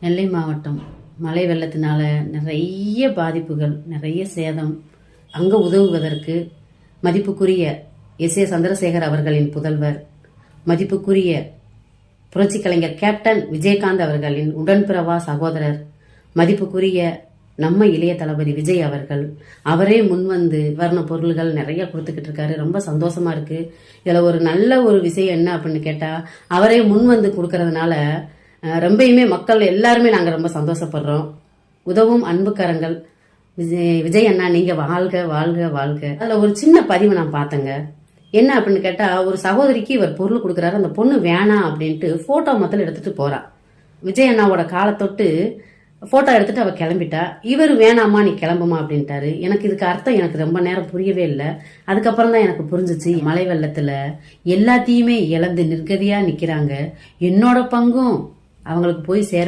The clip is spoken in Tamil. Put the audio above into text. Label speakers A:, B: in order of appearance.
A: நெல்லை மாவட்டம் மழை வெள்ளத்தினால நிறைய பாதிப்புகள், நிறைய சேதம். அங்க உதவுவதற்கு மதிப்புக்குரிய எஸ்.ஏ. சந்திரசேகர் அவர்களின் புதல்வர், மதிப்புக்குரிய புரட்சி கலைஞர் கேப்டன் விஜயகாந்த் அவர்களின் உடன்பிறவா சகோதரர், மதிப்புக்குரிய நம்ம இளைய தளபதி விஜய் அவர்கள், அவரே முன்வந்து வர்ண பொருள்கள் நிறைய கொடுத்துக்கிட்டு இருக்காரு. ரொம்ப சந்தோஷமா இருக்கு. இதுல ஒரு நல்ல ஒரு விஷயம் என்ன அப்படின்னு கேட்டா, அவரே முன்வந்து கொடுக்கறதுனால ரொம்பயுமே மக்கள் எல்லாருமே நாங்க ரொம்ப சந்தோஷப்படுறோம். உதவும் அன்புக்கரங்கள் விஜய் அண்ணா, நீங்க வாழ்க வாழ்க வாழ்க. அதுல ஒரு சின்ன பதிவு நான் பார்த்தேங்க. என்ன அப்படின்னு கேட்டா, ஒரு சகோதரிக்கு இவர் பொருள் கொடுக்குறாரு. அந்த பொண்ணு வேணாம் அப்படின்ட்டு போட்டோ மொத்தம் எடுத்துட்டு போறா. விஜய் அண்ணாவோட காலை தொட்டு போட்டோ எடுத்துட்டு அவ கிளம்பிட்டா. இவர் வேணாமா, நீ கிளம்புமா அப்படின்ட்டாரு. எனக்கு இதுக்கு அர்த்தம் எனக்கு ரொம்ப நேரம் புரியவே இல்லை. அதுக்கப்புறம் தான் எனக்கு புரிஞ்சிச்சு. மழை வெள்ளத்துல எல்லாத்தையுமே இழந்து நிர்கதியா நிக்கிறாங்க. என்னோட பங்கும் அவங்களுக்கு போய் சேர